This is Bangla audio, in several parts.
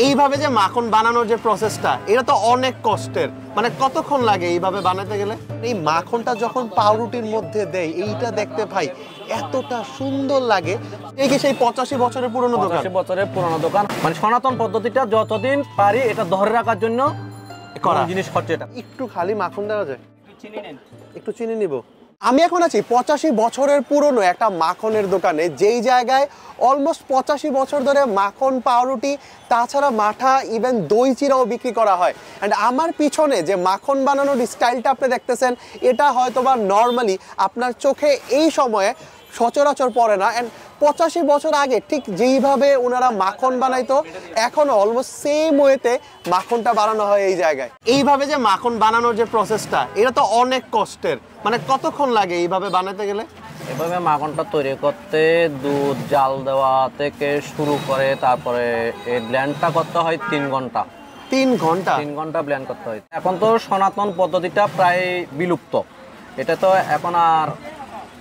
এইভাবে যে মাখন বানানোর যে প্রসেসটা, এটা তো অনেক কষ্টের। মানে কতক্ষণ লাগে এইভাবে বানাতে গেলে? এই মাখনটা যখন পাউরুটির মধ্যে দেয়, এইটা দেখতে ভাই এতটা সুন্দর লাগে। এই কি সেই 85 বছরের পুরনো দোকান? 85 বছরের পুরনো দোকান, মানে সনাতন পদ্ধতিটা যতদিন পারি এটা ধরে রাখার জন্য করা জিনিস হচ্ছে। এটা একটু খালি মাখন দেওয়া যায়? একটু চিনি নিব। আমি এখন আছি 85 বছরের পুরনো একটা মাখনের দোকানে, যেই জায়গায় অলমোস্ট 85 বছর ধরে মাখন, পাউরুটি, তাছাড়া মাঠা, ইভেন দই চিরাও বিক্রি করা হয়। অ্যান্ড আমার পিছনে যে মাখন বানানোর স্টাইলটা আপনি দেখতেছেন, এটা হয়তোবা নর্মালি আপনার চোখে এই সময়ে সচরাচর পড়ে না। অ্যান্ড 85 বছর আগে ঠিক যেইভাবে ওনারা মাখন বানাইতো, এখনো অলমোস্ট সেম ওয়েতে মাখনটা বানানো হয় এই জায়গায়। এইভাবে যে মাখন বানানোর যে প্রসেসটা, এটা তো অনেক কষ্টের। মানে কতক্ষণ লাগে এইভাবে বানাতে গেলে? এভাবে মাখনটা তৈরি করতে দুধ জাল দেওয়া থেকে শুরু করে তারপরে এই ব্লেন্ডটা করতে হয় 3 ঘন্টা। 3 ঘন্টা? 3 ঘন্টা ব্লেন্ড করতে হয়। এখন তো সনাতন পদ্ধতিটা প্রায় বিলুপ্ত। এটা তো এখন আর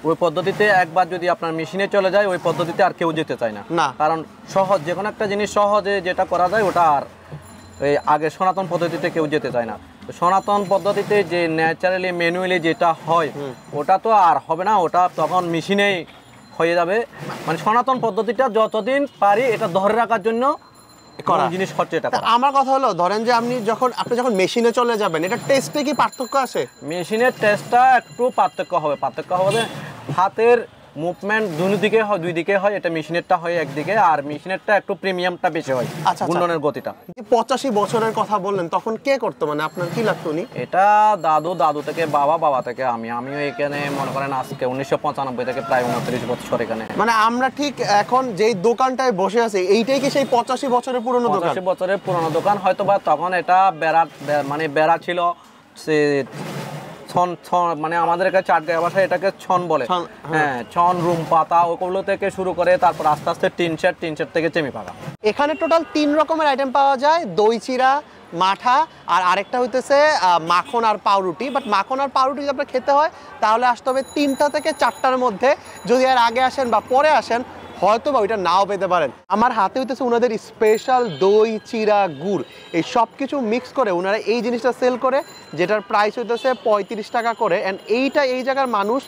ওই পদ্ধতিতে একবার যদি আপনার মেশিনে চলে যায়, ওই পদ্ধতিতে আর কেউ যেতে চায় না। কারণ সহজ, যে কোনো একটা জিনিস সহজে যেটা করা যায় ওটা আর এই আগে সনাতন পদ্ধতিতে কেউ যেতে চায় না। সনাতন পদ্ধতিতে যে ন্যাচারালি ম্যানুয়ালি যেটা হয় ওটা তো আর হবে না, ওটা তখন মেশিনেই হয়ে যাবে। মানে সনাতন পদ্ধতিটা যতদিন পারি এটা ধরে রাখার জন্য করা জিনিস হচ্ছে এটা। আমার কথা হলো, ধরেন যে আপনি যখন মেশিনে চলে যাবেন, এটা টেস্টে কি পার্থক্য আসে? মেশিনের টেস্টটা একটু পার্থক্য হবে। হাতের মুভমেন্ট দুই দিকে হয়, এটা মেশিনেরটা হয় একদিকে, আর মেশিনেরটা একটু প্রিমিয়ামটা বেশি হয়। আচ্ছা, গুণনের গতিটা। 85 বছরের কথা বললেন, তখন কে করতো? মানে আপনার কি লাগতো? এটা দাদু থেকে বাবা থেকে আমিও এখানে মনে করেন আজকে 1995 থেকে প্রায় 29 বছর এখানে। মানে আমরা ঠিক এখন যেই দোকানটায় বসে আছি, এইটাই কি সেই 85 বছরের পুরনো দোকান? 85 বছরের পুরনো দোকান। হয়তো বা তখন এটা বেড়া ছিল, সে ছন মানে আমাদের এখানে চাটগাঁয়া ভাষায় এটাকে ছন বলে। হ্যাঁ, ছন, রুম পাতা, ওগুলো থেকে শুরু করে তারপর আস্তে আস্তে টিন শেড থেকে চেমি পাকা। এখানে টোটাল 3 রকমের আইটেম পাওয়া যায়: দই চিরা, মাঠা, আর আরেকটা হইতেছে মাখন আর পাউরুটি। বাট মাখন আর পাউরুটি যদি আপনার খেতে হয় তাহলে আসতে হবে 3টা থেকে 4টার মধ্যে। যদি আর আগে আসেন বা পরে আসেন, হয়তো বা ওইটা নাও পেতে পারেন। আমার হাতে হইতেছে ওনাদের স্পেশাল দই চিরা গুড়, এই সব কিছু মিক্স করে ওনারা এই জিনিসটা সেল করে, যেটার প্রাইস হইতেছে 35 টাকা করে। অ্যান্ড এইটা এই জায়গার মানুষ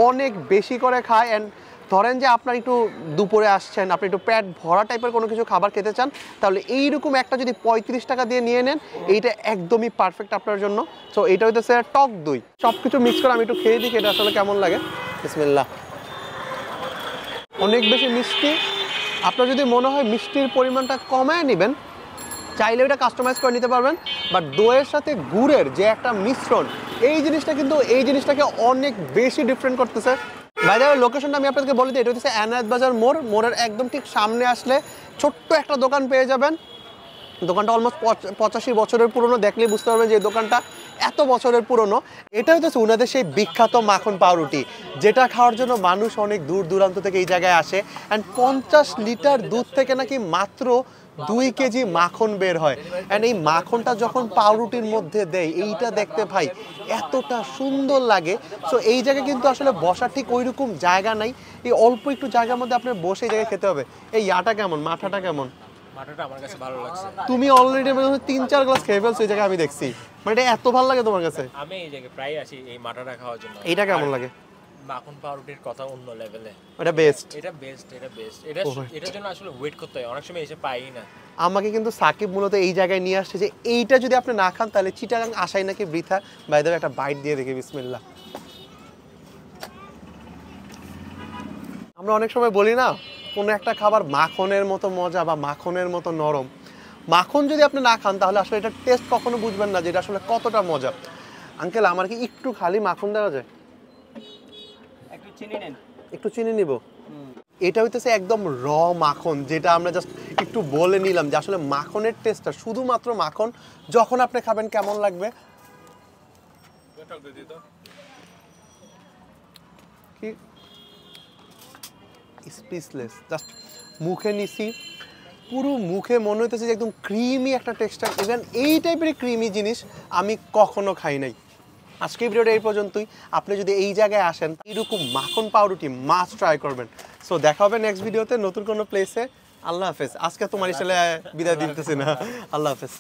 অনেক বেশি করে খায়। অ্যান্ড ধরেন যে আপনার একটু দুপুরে আসছেন, আপনি একটু পেট ভরা টাইপের কোনো কিছু খাবার খেতে চান, তাহলে এইরকম একটা যদি 35 টাকা দিয়ে নিয়ে নেন, এইটা একদমই পারফেক্ট আপনার জন্য। সো এইটা হইতেছে টক দই। সব কিছু মিক্স করে আমি একটু খেয়ে দিই এটা আসলে কেমন লাগে। বিসমিল্লাহ। অনেক বেশি মিষ্টি। আপনার যদি মনে হয় মিষ্টির পরিমাণটা কমায় নেবেন, চাইলে এটা কাস্টমাইজ করে নিতে পারবেন। বাট দইয়ের সাথে গুড়ের যে একটা মিশ্রণ, এই জিনিসটাকে অনেক বেশি ডিফারেন্ট করতেছে। বাইরে লোকেশনটা আমি আপনাদেরকে বলে দিই, এটা হচ্ছে এনায়েত বাজার মোড়ের একদম ঠিক সামনে আসলে ছোট্ট একটা দোকান পেয়ে যাবেন। দোকানটা অলমোস্ট 85 বছরের পুরনো, দেখলেই বুঝতে পারবেন যে দোকানটা এত বছরের পুরনো। এটা হচ্ছে ওনাদের সেই বিখ্যাত মাখন পাউরুটি, যেটা খাওয়ার জন্য মানুষ অনেক দূর দূরান্ত থেকে এই জায়গায় আসে। অ্যান্ড 50 লিটার দুধ থেকে নাকি মাত্র 2 কেজি মাখন বের হয়। অ্যান্ড এই মাখনটা যখন পাউরুটির মধ্যে দেয়, এইটা দেখতে ভাই এতটা সুন্দর লাগে। সো এই জায়গায় কিন্তু আসলে বসার ঠিক ওই রকম জায়গা নাই, এই অল্প একটু জায়গার মধ্যে আপনার বসে এই জায়গায় খেতে হবে। এই ইয়াটা কেমন, মাঠাটা কেমন? মাঠাটা আমার কাছে ভালো লাগছে। তুমি অলরেডি 3-4 গ্লাস খেয়ে ফেলছো এই জায়গায়, আমি দেখছি। মানে এটা এত ভালো লাগে তোমার কাছে? আমি এই জায়গায় প্রায় আসি এই মাঠাটা খাওয়ার জন্য। এটা কেমন লাগে? মাখন পাউরুটির কথা অন্য লেভেলে। এটা বেস্ট। এটার জন্য আসলে ওয়েট করতে হয়, অনেক সময় এসে পাই না। আমাকে কিন্তু সাকিব মূলত এই জায়গায় নিয়ে আসছে যে এইটা যদি আপনি না খান তাহলে চিটাগাং আসাই নাকি বৃথা। বাই দ্য ওয়ে, একটা বাইট দিয়ে দেখি। বিসমিল্লাহ। আমরা অনেক সময় বলি না, কোনো একটা খাবার মাখনের মতো মজা বা মাখনের মতো নরম। মাখন যদি আপনি না খান তাহলে আসলে এটার টেস্ট কখনো বুঝবেন না যে এটা আসলে কতটা মজা। আঙ্কেল, আমার কি একটু খালি মাখন দেওয়া যায়? একটু চিনি নেন। একটু চিনি নিব। এটা হইতেছে একদম র মাখন, যেটা আমরা জাস্ট একটু বলে নিলাম যে আসলে মাখনের টেস্টটা শুধুমাত্র মাখন। যখন আপনি খাবেন কেমন লাগবে? কি স্পিচলেস, জাস্ট মুখে নিছি, পুরো মুখে মনে হইতেছে যে একদম ক্রিমি একটা টেক্সচার। ইভেন এই টাইপের ক্রিমি জিনিস আমি কখনো খাই নাই। আজকের ভিডিওটা এই পর্যন্তই। আপনি যদি এই জায়গায় আসেন, এরকম মাখন পাউরুটি মাস্ট ট্রাই করবেন। সো দেখা হবে নেক্সট ভিডিওতে নতুন কোনো প্লেসে। আল্লাহ হাফেজ। আজকে তোমার স্টাইলে বিদায় দিতেছি না। আল্লাহ হাফেজ।